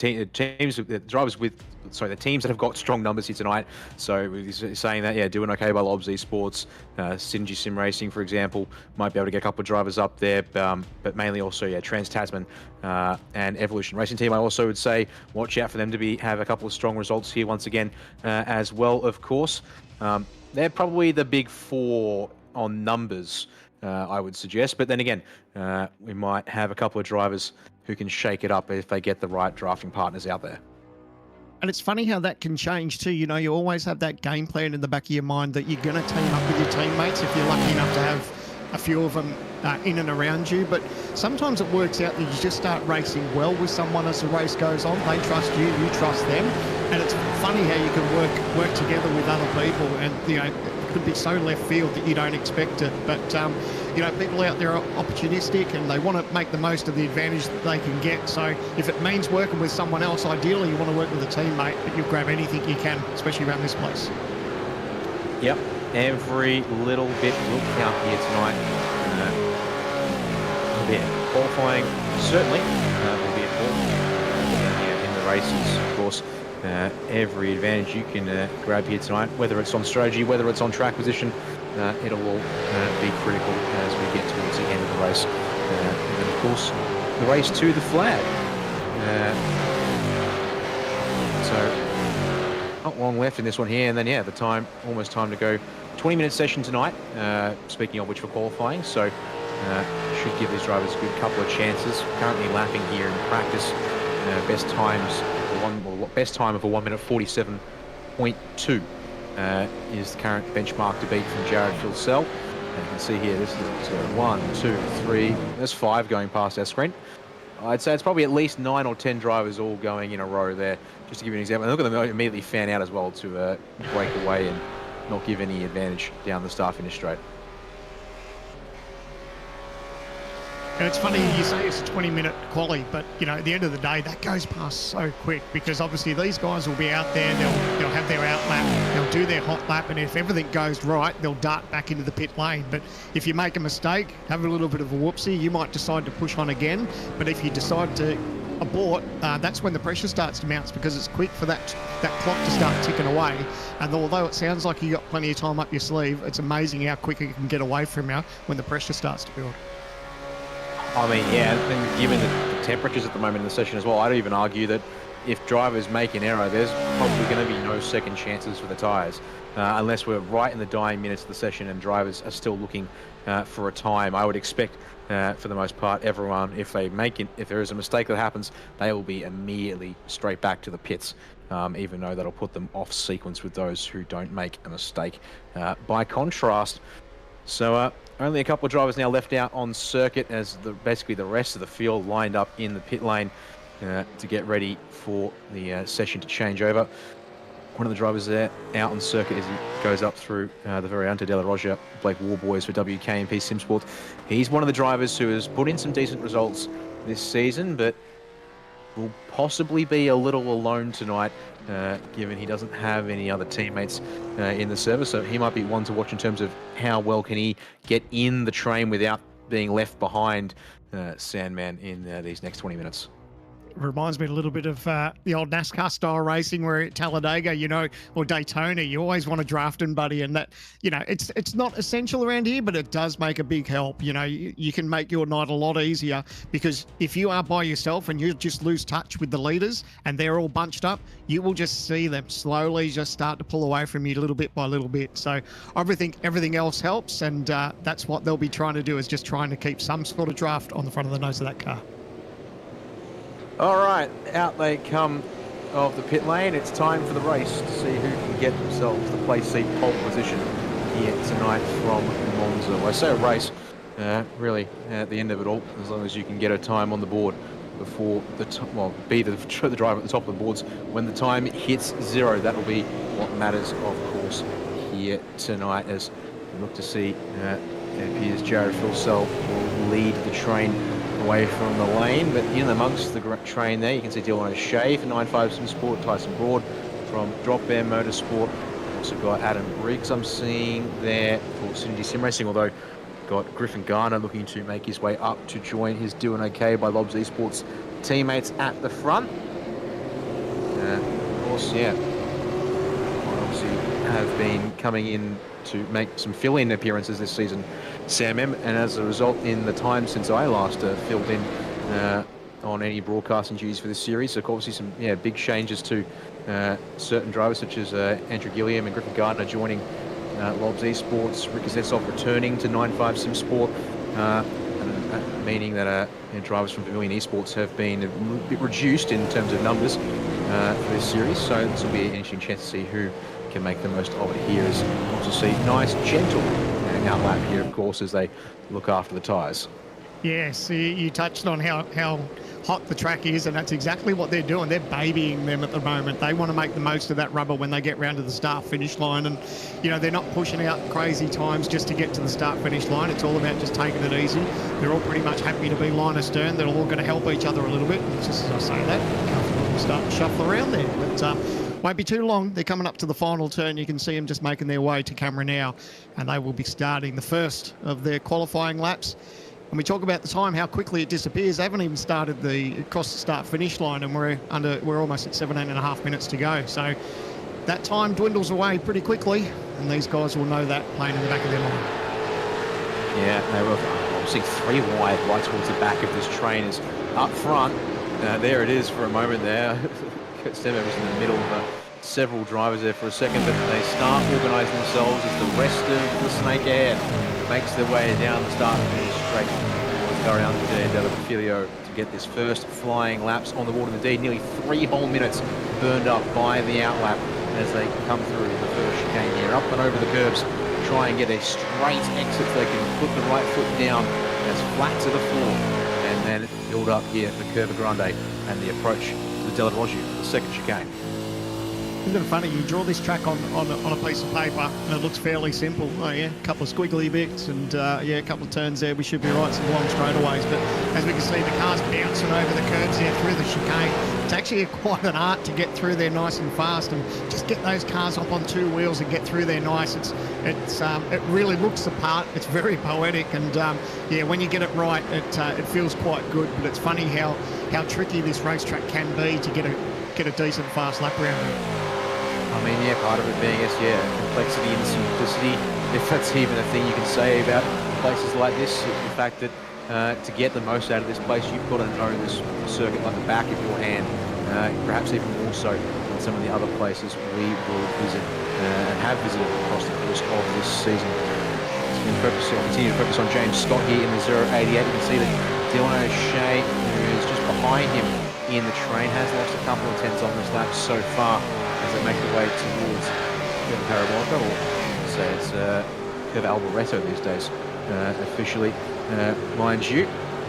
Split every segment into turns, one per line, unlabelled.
the teams that have got strong numbers here tonight. So he's saying that, yeah, doing okay by Lobs Esports, Synergy Sim Racing, for example, might be able to get a couple of drivers up there, but mainly also, yeah, Trans-Tasman and Evolution Racing Team. I also would say watch out for them to have a couple of strong results here once again as well, of course. They're probably the big four on numbers, I would suggest. But then again, we might have a couple of drivers who can shake it up if they get the right drafting partners out there.
And it's funny how that can change too. You know, you always have that game plan in the back of your mind that you're going to team up with your teammates if you're lucky enough to have a few of them in and around you. But sometimes it works out that you just start racing well with someone as the race goes on. They trust you, you trust them. And it's funny how you can work together with other people. And, you know, it could be so left field that you don't expect it. But, you know, people out there are opportunistic and they want to make the most of the advantage that they can get. So if it means working with someone else, ideally you want to work with a teammate, but you'll grab anything you can, especially around this place.
Yep, every little bit will count here tonight. Yeah, qualifying certainly will be important in the races, of course. Every advantage you can grab here tonight, whether it's on strategy, whether it's on track position, it'll all be critical as we get towards the end of the race. And then, of course, the race to the flag. So, not long left in this one here, and then, yeah, almost time to go. 20-minute session tonight, speaking of which for qualifying, so should give these drivers a good couple of chances. Currently lapping here in practice, best time of a 1 minute 47.2 is the current benchmark to beat from Jared Filsell. And you can see here, this is 1, 2, 3, there's 5 going past our screen. I'd say it's probably at least 9 or 10 drivers all going in a row there, just to give you an example. And look at them immediately fan out as well to break away and not give any advantage down the start finish straight.
And it's funny, you say it's a 20-minute quali, but, you know, at the end of the day, that goes past so quick because obviously these guys will be out there, they'll have their out lap, they'll do their hot lap, and if everything goes right, they'll dart back into the pit lane. But if you make a mistake, have a little bit of a whoopsie, you might decide to push on again. But if you decide to abort, that's when the pressure starts to mount because it's quick for that clock to start ticking away. And although it sounds like you got plenty of time up your sleeve, it's amazing how quick it can get away from you when the pressure starts to build.
I mean, yeah, and given the temperatures at the moment in the session as well, I'd even argue that if drivers make an error, there's probably going to be no second chances for the tyres, unless we're right in the dying minutes of the session and drivers are still looking for a time. I would expect, for the most part, everyone, if there is a mistake that happens, they will be immediately straight back to the pits, even though that'll put them off sequence with those who don't make a mistake. By contrast, so only a couple of drivers now left out on circuit as basically the rest of the field lined up in the pit lane to get ready for the session to change over. One of the drivers there out on circuit as he goes up through the Variante della Roggia, Blake Warboys for WKMP Simsport. He's one of the drivers who has put in some decent results this season, but will possibly be a little alone tonight, given he doesn't have any other teammates in the service. So he might be one to watch in terms of how well can he get in the train without being left behind Sandman in these next 20 minutes.
Reminds me a little bit of the old NASCAR style racing where at Talladega, you know, or Daytona, you always want a drafting buddy, and that, you know, it's not essential around here, but it does make a big help. You know, you can make your night a lot easier because if you are by yourself and you just lose touch with the leaders and they're all bunched up, you will just see them slowly just start to pull away from you little bit by little bit. So I think everything else helps, and that's what they'll be trying to do, is just trying to keep some sort of draft on the front of the nose of that car.
All right, out they come of the pit lane. It's time for the race to see who can get themselves the place seat pole position here tonight from Monza. Well, I say a race, really, at the end of it all, as long as you can get a time on the board before be the driver at the top of the boards. When the time hits 0, that will be what matters, of course, here tonight, as we look to see it appears Jared Filsell will lead the train away from the lane, but in amongst the train there, you can see Dylan O'Shea for 9.5 Simsport, Tyson Broad from Drop Bear Motorsport. Also got Adam Briggs, I'm seeing there for Synergy Sim Racing, although got Griffin Garner looking to make his way up to join his Doing Okay by Lobs Esports teammates at the front. course, yeah, obviously have been coming in to make some fill-in appearances this season, Sam M, and as a result, in the time since I last filled in on any broadcasting duties for this series, so obviously some big changes to certain drivers such as Andrew Gilliam and Griffin Gardner joining Lobs Esports, Ricky Zetsov returning to 9.5 Sim Sport, meaning that drivers from Pavilion Esports have been a bit reduced in terms of numbers for this series. So this will be an interesting chance to see who can make the most of it here. As you also see nice, gentle outlap here, of course, as they look after the tyres.
Yes, you touched on how hot the track is, and that's exactly what they're doing. They're babying them at the moment. They want to make the most of that rubber when they get round to the start-finish line, and they're not pushing out crazy times just to get to the start-finish line. It's all about just taking it easy. They're all pretty much happy to be line astern. They're all going to help each other a little bit. And just as I say that, we'll start to shuffle around there, but won't be too long. They're coming up to the final turn. You can see them just making their way to camera now, and they will be starting the first of their qualifying laps. And we talk about the time, how quickly it disappears. They haven't even started across the start-finish line, and we're almost at 17.5 minutes to go. So that time dwindles away pretty quickly, and these guys will know that playing in the back of their mind.
Yeah, they were obviously 3 wide right towards the back of this train. Is up front. There it is for a moment there. Kurt Stemmer was in the middle of several drivers there for a second, but they start organising themselves as the rest of the Snake Air makes their way down the start finish straight towards around the Filio to get this first flying laps on the water. Indeed, nearly 3 whole minutes burned up by the outlap as they come through the first chicane here, up and over the curbs, try and get a straight exit so they can put the right foot down as flat to the floor, and then build up here for Curva Grande and the approach to the Della Roggi, the second chicane.
Isn't it funny? You draw this track on a piece of paper and it looks fairly simple. Oh yeah, a couple of squiggly bits and a couple of turns there. We should be right, some long straightaways. But as we can see, the car's bouncing over the curbs there through the chicane. It's actually quite an art to get through there nice and fast and just get those cars up on 2 wheels and get through there nice. It really looks the part. It's very poetic, and when you get it right, it feels quite good. But it's funny how tricky this racetrack can be to get a decent fast lap round.
I mean, part of it being complexity and simplicity, if that's even a thing you can say about places like this. The fact that to get the most out of this place, you've got to know this circuit like the back of your hand, perhaps even more so than some of the other places we will visit and have visited across the course of this season. Continue to focus on James Scott here in the 088. You can see that Dylan O'Shea, who is just behind him in the train, has lost a couple of tenths on this lap so far as they make their way towards Curva Parabolica, or say it's Curva Alboreto these days, officially, mind you,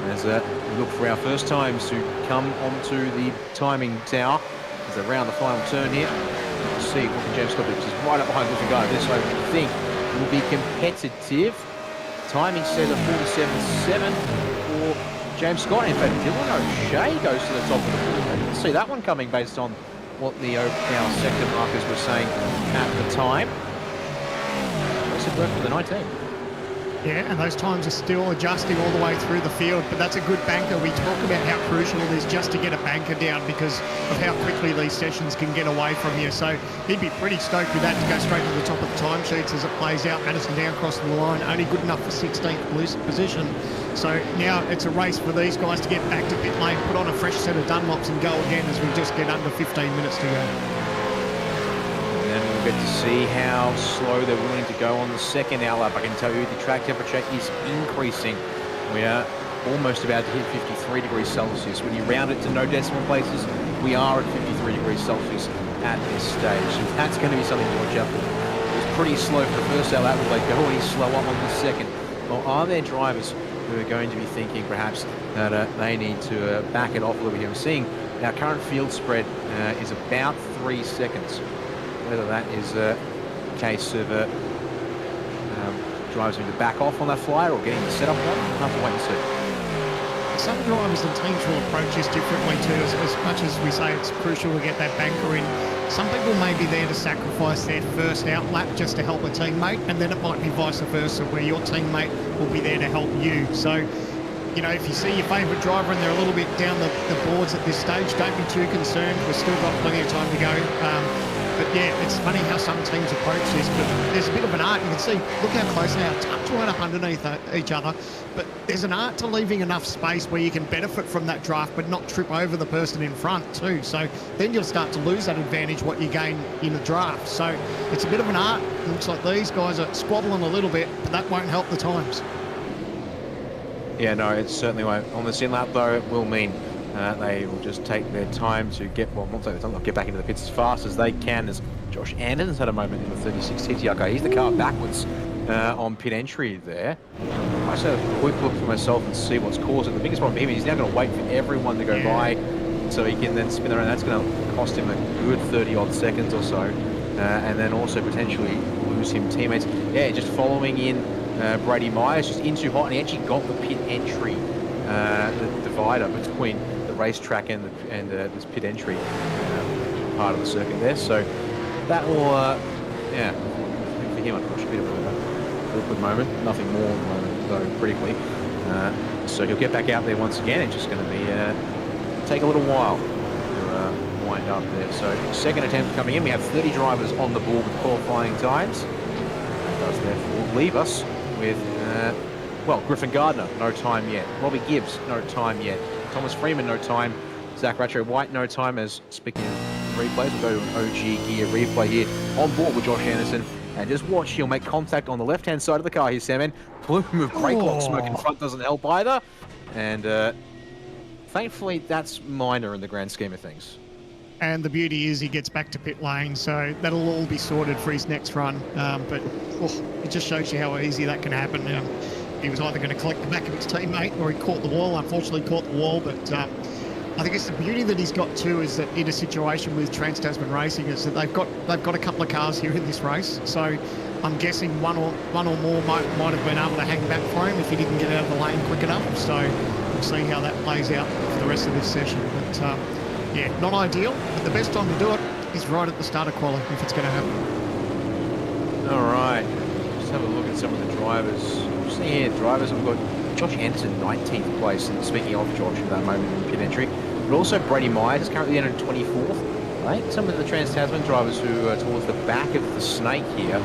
as we look for our first times to come onto the timing tower as they round the final turn here. We'll see what can James Scott do, because he's right up behind Griffin Gardner. This, I think, will be competitive. Timing says a 47.7 for James Scott. In fact, Dylan O'Shea goes to the top of the field. I didn't see that one coming based on what the our sector markers were saying at the time. Impressive work for the 19.
Yeah, and those times are still adjusting all the way through the field, but that's a good banker. We talk about how crucial it is just to get a banker down because of how quickly these sessions can get away from you. So he'd be pretty stoked with that to go straight to the top of the timesheets as it plays out. Madison down crossing the line, only good enough for 16th position. So now it's a race for these guys to get back to pit lane, put on a fresh set of Dunlops and go again as we just get under 15 minutes to go.
And then we'll get to see how slow they're willing to go on the second outlap. I can tell you the track temperature is increasing. We are almost about to hit 53 degrees Celsius. When you round it to no decimal places, we are at 53 degrees Celsius at this stage. So that's going to be something to watch out for. It was pretty slow for the first outlap. Will they go any slower on the second? Or are there drivers who are going to be thinking perhaps that they need to back it off a little bit? I'm seeing our current field spread is about 3 seconds. Whether that is a case of drivers need to back off on that flyer or getting the setup on, we'll have to wait and see.
Some drivers and teams will approach this differently too. As much as we say it's crucial to get that banker in, some people may be there to sacrifice their first outlap just to help a teammate, and then it might be vice versa, where your teammate will be there to help you. So you know, if you see your favourite driver and they're a little bit down the boards at this stage, don't be too concerned. We've still got plenty of time to go. But yeah, it's funny how some teams approach this, but there's a bit of an art. You can see, look how close they are, tucked right up underneath each other. But there's an art to leaving enough space where you can benefit from that draft, but not trip over the person in front too. So then you'll start to lose that advantage, what you gain in the draft. So it's a bit of an art. It looks like these guys are squabbling a little bit, but that won't help the times.
Yeah, no, it certainly won't. On the sin lap, though, it will mean they will just take their time to get, well, not take their time, they'll get back into the pits as fast as they can, as Josh Anderson's had a moment in the 36 TTR car. He's the car backwards on pit entry there. I just have a quick look for myself and see what's caused it. The biggest problem for him is he's now going to wait for everyone to go by so he can then spin around. That's going to cost him a good 30-odd seconds or so, and then also potentially lose him teammates. Yeah, just following in Brady Myers, just in too hot, and he actually got the pit entry, the divider between the racetrack and this pit entry part of the circuit there. So that will, yeah, for him, unfortunately, a bit of an awkward moment. Nothing more at the moment, though, critically. So he'll get back out there once again. It's just going to be take a little while to wind up there. So second attempt coming in. We have 30 drivers on the board with qualifying times. That does therefore leave us with, well, Griffin Gardner, no time yet. Robbie Gibbs, no time yet. Thomas Freeman, no time. Zach Ratcho White, no time. As speaking of replays, we'll go to an OG gear replay here on board with Josh Anderson. And just watch, he'll make contact on the left-hand side of the car here, Sam. Plume of brake lock smoke in front doesn't help either. And thankfully, that's minor in the grand scheme of things.
And the beauty is he gets back to pit lane, so that'll all be sorted for his next run. But it just shows you how easy that can happen. He was either going to collect the back of his teammate or he caught the wall. Unfortunately, caught the wall. But I think it's the beauty that he's got too is that in a situation with Trans-Tasman Racing is that they've got a couple of cars here in this race. So I'm guessing one or more might have been able to hang back for him if he didn't get out of the lane quick enough. So we'll see how that plays out for the rest of this session. But yeah, not ideal, but the best time to do it is right at the start of quali if it's going to happen.
All right, just have a look at some of the drivers. Just here, drivers, we've got Josh Anderson, 19th place, and speaking of Josh at that moment in pit entry, but also Brady Myers is currently in 24th. I think some of the Trans-Tasman drivers who are towards the back of the snake here,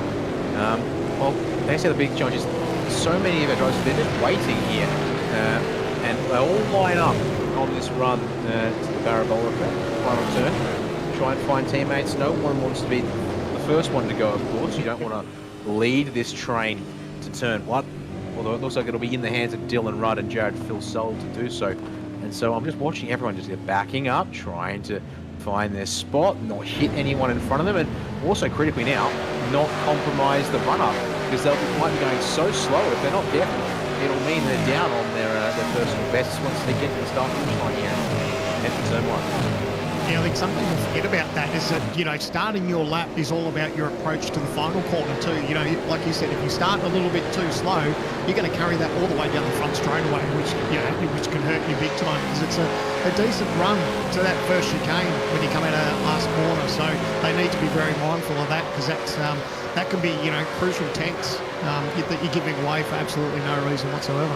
well, they say the big challenge is so many of our drivers, they're just waiting here, and they all line up on this run to the Barabola final turn. Try and find teammates. No one wants to be the first one to go, of course. You don't want to lead this train to turn one. Although it looks like it'll be in the hands of Dylan Rudd and Jared Phil-Sold to do so. And so I'm just watching everyone just get backing up, trying to find their spot, not hit anyone in front of them, and also critically now, not compromise the run-up, because they might be going so slow if they're not careful. It'll mean they're down on their personal bests once they get to the start finish line here and head for turn one.
Yeah, I think something to forget about that is that, you know, starting your lap is all about your approach to the final corner too. You know, like you said, if you start a little bit too slow, you're going to carry that all the way down the front straightaway, which, you know, which can hurt you big time, because it's a decent run to that first chicane when you come out of that last corner. So they need to be very mindful of that, because that's that can be, you know, crucial tenths that you're giving away for absolutely no reason whatsoever.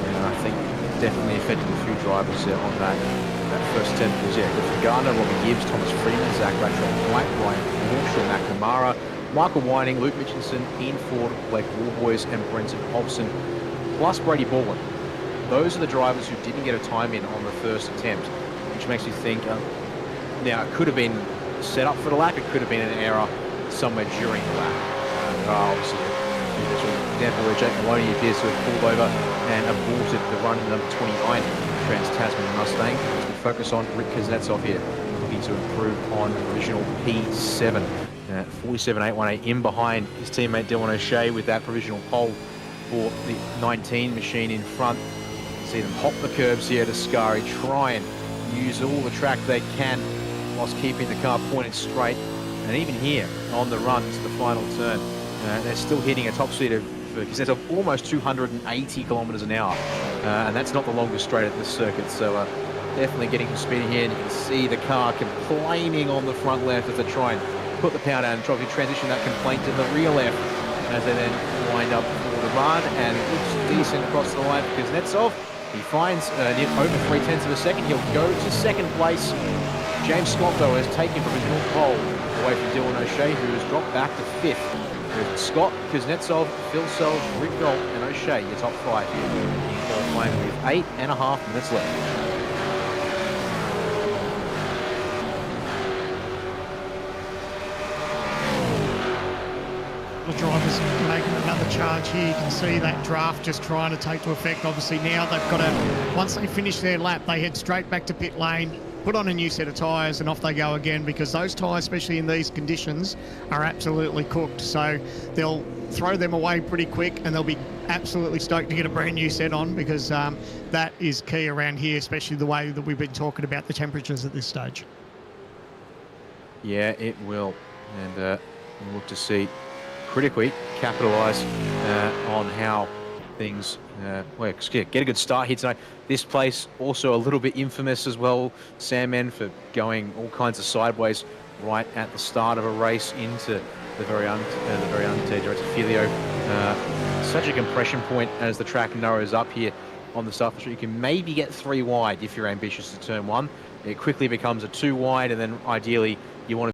Yeah, I think definitely affected a few drivers on that first attempt. Was Griffin Gardner, Robbie Gibbs, Thomas Freeman, Zach Ratcho White, Ryan Walsh, Matt Kamara, Michael Whiting, Luke Mitchinson, Ian Ford, Blake Warboys, and Brenton Hobson, plus Brady Baldwin. Those are the drivers who didn't get a time in on the first attempt, which makes me think, now it could have been set up for the lap, it could have been an error somewhere during the lap. Obviously, for example, where Jake Maloney appears to have pulled over and aborted the run in number 29 Trans-Tasman Mustang. As we focus on Rick Kuznetsov here, looking to improve on provisional P7. 47.818 in behind his teammate Dylan O'Shea with that provisional pole for the 19 machine in front. See them hop the curbs here to Scari, try and use all the track they can whilst keeping the car pointed straight. And even here on the run to the final turn, they're still hitting a top speed of almost 280 kilometers an hour. And that's not the longest straight at this circuit. So definitely getting some speed here, and you can see the car complaining on the front left as they try and put the power down and try to transition that complaint to the rear left as they then wind up for the the run, and it looks decent across the line for Kuznetsov. He finds over 3/10 of a second. He'll go to second place. James Scott, though, has taken provisional pole away from Dylan O'Shea, who has dropped back to 5th. With Scott, Kuznetsov, Phil Sells, Rick Galt, and O'Shea, your top 5 here in qualifying with 8.5 minutes left.
The drivers making another charge here. You can see that draft just trying to take to effect. Obviously now they've got to, once they finish their lap, they head straight back to pit lane, put on a new set of tyres, and off they go again, because those tyres, especially in these conditions, are absolutely cooked. So they'll throw them away pretty quick, and they'll be absolutely stoked to get a brand new set on, because that is key around here, especially the way that we've been talking about the temperatures at this stage.
Yeah, it will. And we'll look to see critically capitalise on how things work. Yeah, get a good start here tonight. This place also a little bit infamous as well, Sandman, for going all kinds of sideways right at the start of a race into the very undirected Filio. Such a compression point as the track narrows up here on the surface. You can maybe get 3 wide if you're ambitious to turn 1. It quickly becomes a 2 wide, and then ideally you want to